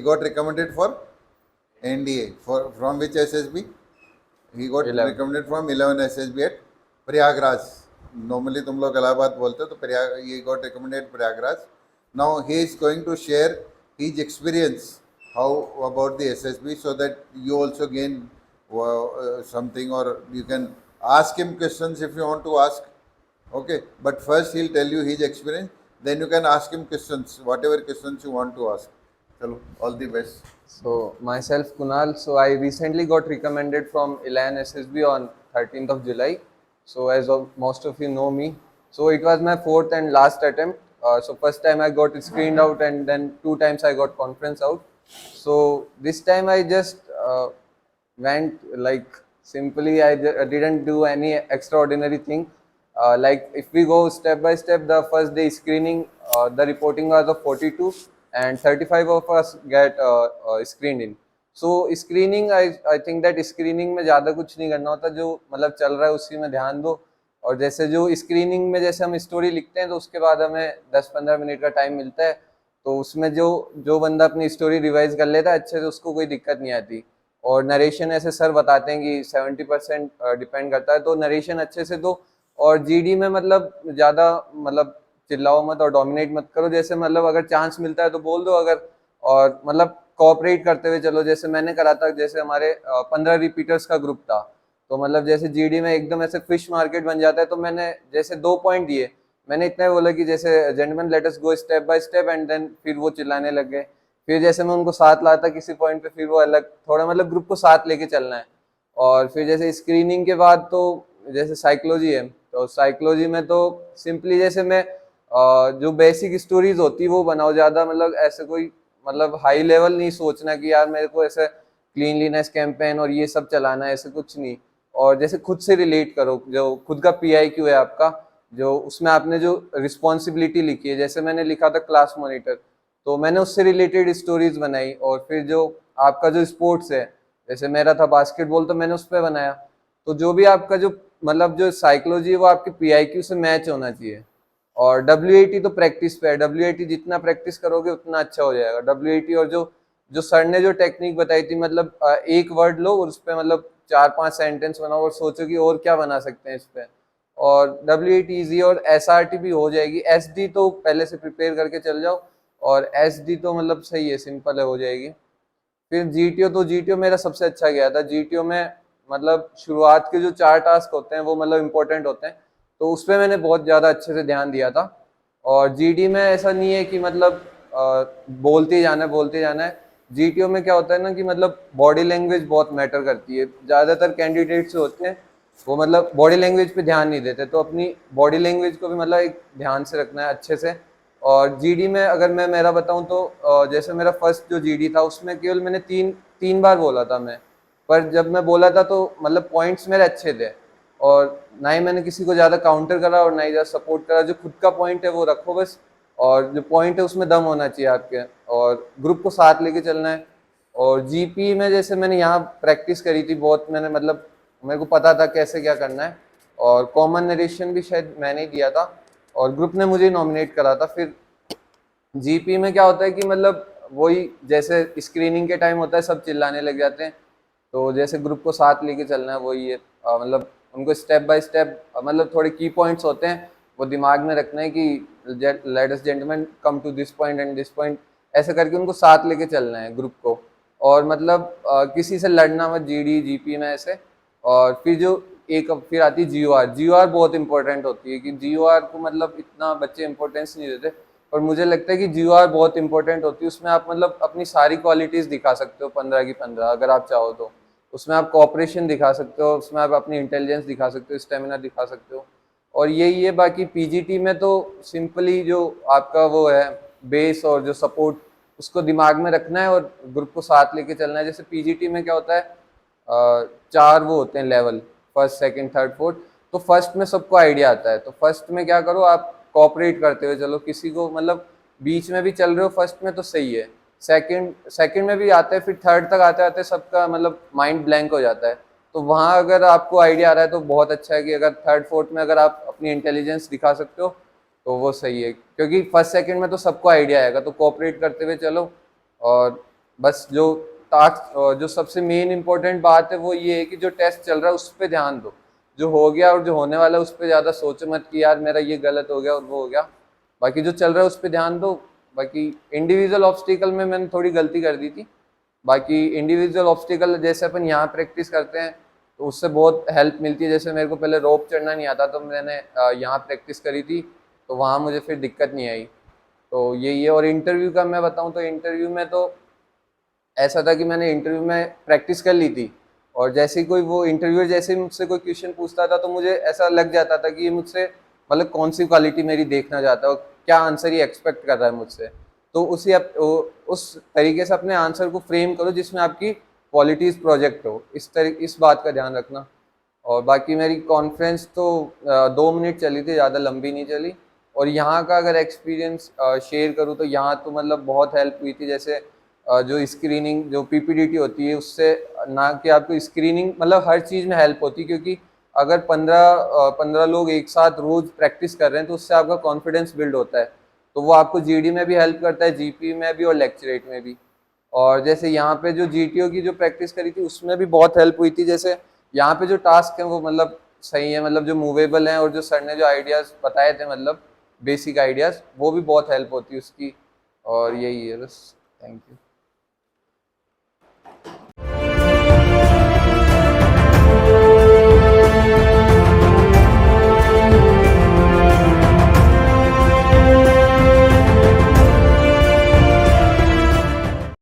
He got recommended for NDA. From which SSB? He got 11. recommended from 11 SSB at Prayagraj. Normally तुम लोग इलाहाबाद बोलते हो तो he got recommended Prayagraj. Now he is going to share his experience how about the SSB, so that you also gain something, or you can ask him questions if you want to ask. Okay, but first he'll tell you his experience, then you can ask him questions, whatever questions you want to ask. Chalo, all the best. So myself Kunal, so I recently got recommended from Elan SSB on 13th of July. So as of most of you know me, so it was my fourth and last attempt. So first time I got screened out, and then 2 times I got conference out. So this time I just went like simply. I didn't do any extraordinary thing. Like if we go step by step, the first day screening, the reporting was of 42 and 35 of us get screened in. So screening, I think that screening में ज़्यादा कुछ नहीं करना होता, जो मतलब चल रहा है उसी में ध्यान दो. और जैसे जो स्क्रीनिंग में जैसे हम स्टोरी लिखते हैं तो उसके बाद हमें 10-15 मिनट का टाइम मिलता है, तो उसमें जो जो बंदा अपनी स्टोरी रिवाइज कर लेता है अच्छे से, उसको कोई दिक्कत नहीं आती. और नरेशन ऐसे सर बताते हैं कि 70% डिपेंड करता है, तो नरेशन अच्छे से दो. और जीडी में मतलब ज़्यादा मतलब चिल्लाओ मत और डोमिनेट मत करो, जैसे मतलब अगर चांस मिलता है तो बोल दो अगर, और मतलब कोऑपरेट करते हुए चलो. जैसे मैंने करा था, जैसे हमारे 15 रिपीटर्स का ग्रुप था, तो मतलब जैसे जीडी में एकदम ऐसे फिश मार्केट बन जाता है, तो मैंने जैसे 2 पॉइंट दिए. मैंने इतना ही बोला कि जैसे gentleman let us go step by step, and then फिर वो चिल्लाने लग गए. फिर जैसे मैं उनको साथ लाता किसी पॉइंट पे, फिर वो अलग थोड़ा मतलब ग्रुप को साथ लेके चलना है. और फिर जैसे स्क्रीनिंग के बाद तो जैसे साइकोलॉजी है, तो साइकोलॉजी में तो सिंपली जैसे मैं जो बेसिक स्टोरीज होती है वो बनाओ, ज़्यादा मतलब ऐसे कोई मतलब हाई लेवल नहीं सोचना कि यार मेरे को ऐसे क्लीनलीनेस कैंपेन और ये सब चलाना है, ऐसे कुछ नहीं. और जैसे खुद से रिलेट करो, जो खुद का PIQ है आपका, जो उसमें आपने जो रिस्पॉन्सिबिलिटी लिखी है, जैसे मैंने लिखा था क्लास मॉनिटर, तो मैंने उससे रिलेटेड स्टोरीज बनाई. और फिर जो आपका जो स्पोर्ट्स है, जैसे मेरा था बास्केटबॉल, तो मैंने उस पर बनाया. तो जो भी आपका जो मतलब जो साइकोलॉजी है वो आपके PIQ से मैच होना चाहिए. और WAT तो प्रैक्टिस पे है, WAT जितना प्रैक्टिस करोगे उतना अच्छा हो जाएगा. WAT और जो जो सर ने जो टेक्निक बताई थी, मतलब एक वर्ड लो और उस पर मतलब 4-5 सेंटेंस बनाओ और सोचो कि और क्या बना सकते हैं इस पे. और WAT ईजी, और SRT भी हो जाएगी. SD तो पहले से प्रिपेयर करके चल जाओ, और SD तो मतलब सही है, सिंपल है, हो जाएगी. फिर GTO, तो GTO मेरा सबसे अच्छा गया था. GTO में मतलब शुरुआत के जो 4 टास्क होते हैं वो मतलब इम्पोर्टेंट होते हैं, तो उस पर मैंने बहुत ज़्यादा अच्छे से ध्यान दिया था. और GD में ऐसा नहीं है कि मतलब बोलते ही जाना है, बोलते ही जाना है. GTO में क्या होता है ना कि मतलब बॉडी लैंग्वेज बहुत मैटर करती है. ज़्यादातर कैंडिडेट्स होते हैं वो मतलब बॉडी लैंग्वेज पे ध्यान नहीं देते, तो अपनी बॉडी लैंग्वेज को भी मतलब एक ध्यान से रखना है अच्छे से. और जीडी में अगर मैं मेरा बताऊं तो जैसे मेरा फर्स्ट जो जीडी था उसमें केवल मैंने तीन तीन बार बोला था मैं. पर जब मैं बोला था तो मतलब पॉइंट्स मेरे अच्छे थे, और ना ही मैंने किसी को ज़्यादा काउंटर करा और ना ही ज़्यादा सपोर्ट करा. जो खुद का पॉइंट है वो रखो बस, और जो पॉइंट है उसमें दम होना चाहिए आपके, और ग्रुप को साथ लेके चलना है. और जीपी में जैसे मैंने यहाँ प्रैक्टिस करी थी बहुत, मैंने मतलब मेरे को पता था कैसे क्या करना है. और कॉमन नरेशन भी शायद मैंने ही दिया था, और ग्रुप ने मुझे नॉमिनेट करा था. फिर जीपी में क्या होता है कि मतलब वही जैसे स्क्रीनिंग के टाइम होता है, सब चिल्लाने लग जाते हैं, तो जैसे ग्रुप को साथ लेके चलना है वही है. मतलब उनको स्टेप बाय स्टेप मतलब थोड़े की पॉइंट्स होते हैं, वो दिमाग में रखना है कि let us gentleman come to this point and this point, ऐसे करके उनको साथ लेके चलना है ग्रुप को. और मतलब किसी से लड़ना मत जीडी जीपी में ऐसे. और फिर जो एक फिर आती है GOR. GOR बहुत इंपॉर्टेंट होती है, कि GOR को मतलब इतना बच्चे इंपॉर्टेंस नहीं देते, और मुझे लगता है कि GOR बहुत इंपॉर्टेंट होती है. उसमें आप मतलब अपनी सारी क्वालिटीज़ दिखा सकते हो, 15 की 15, अगर आप चाहो तो. उसमें आप कोऑपरेशन दिखा सकते हो, उसमें आप अपनी इंटेलिजेंस दिखा सकते हो, स्टेमिना दिखा सकते हो. और यही है. बाकी पीजीटी में तो सिंपली जो आपका वो है बेस और जो सपोर्ट, उसको दिमाग में रखना है और ग्रुप को साथ लेके चलना है. जैसे पीजीटी में क्या होता है, 4 वो होते हैं level, first second third fourth. तो फर्स्ट में सबको आइडिया आता है, तो फर्स्ट में क्या करो आप कोऑपरेट करते हुए चलो, किसी को मतलब बीच में भी चल रहे हो फर्स्ट में तो सही है. सेकंड सेकंड में भी आते हैं, फिर थर्ड तक आते आते सबका मतलब माइंड ब्लैंक हो जाता है. तो वहाँ अगर आपको आइडिया आ रहा है तो बहुत अच्छा है कि अगर थर्ड फोर्थ में अगर आप अपनी इंटेलिजेंस दिखा सकते हो तो वो सही है, क्योंकि फर्स्ट सेकंड में तो सबको आइडिया आएगा, तो कोऑपरेट करते हुए चलो. और बस जो टास्क, जो सबसे मेन इंपॉर्टेंट बात है वो ये है कि जो टेस्ट चल रहा है उस पर ध्यान दो। जो हो गया और जो होने वाला है उस पर ज़्यादा सोचो मत कि यार मेरा ये गलत हो गया और वो हो गया। बाकी जो चल रहा है उस पर ध्यान दो। बाकी इंडिविजुअल ऑब्स्टिकल में मैंने थोड़ी गलती कर दी थी। बाकी इंडिविजुअल ऑब्स्टिकल जैसे अपन यहाँ प्रैक्टिस करते हैं तो उससे बहुत हेल्प मिलती है। जैसे मेरे को पहले रोप चढ़ना नहीं आता तो मैंने यहाँ प्रैक्टिस करी थी, तो वहाँ मुझे फिर दिक्कत नहीं आई। तो यही है। और इंटरव्यू का मैं बताऊँ तो इंटरव्यू में तो ऐसा था कि मैंने इंटरव्यू में प्रैक्टिस कर ली थी, और जैसे ही कोई वो इंटरव्यूअर जैसे ही मुझसे कोई क्वेश्चन पूछता था तो मुझे ऐसा लग जाता था कि ये मुझसे मतलब कौन सी क्वालिटी मेरी देखना चाहता है और क्या आंसर ये एक्सपेक्ट कर रहा है मुझसे। तो उस तरीके से अपने आंसर को फ्रेम करो जिसमें आपकी क्वालिटीज प्रोजेक्ट हो। इस बात का ध्यान रखना। और बाकी मेरी कॉन्फ्रेंस तो 2 मिनट चली थी, ज़्यादा लंबी नहीं चली। और यहाँ का अगर एक्सपीरियंस शेयर करूँ तो यहाँ तो मतलब बहुत हेल्प हुई थी। जैसे जो स्क्रीनिंग जो पीपीडीटी होती है उससे ना कि आपको स्क्रीनिंग मतलब हर चीज़ में हेल्प होती है, क्योंकि अगर 15 लोग एक साथ रोज प्रैक्टिस कर रहे हैं तो उससे आपका कॉन्फिडेंस बिल्ड होता है। तो वो आपको जीडी में भी हेल्प करता है, जीपी में भी और लेक्चरेट में भी। और जैसे यहाँ पे जो जीटीओ की जो प्रैक्टिस करी थी उसमें भी बहुत हेल्प हुई थी। जैसे यहाँ पे जो टास्क हैं वो मतलब सही है, मतलब जो मूवेबल हैं, और जो सर ने जो आइडियाज़ बताए थे मतलब बेसिक आइडियाज़ वो भी बहुत हेल्प होती है उसकी। और यही है बस। Thank you.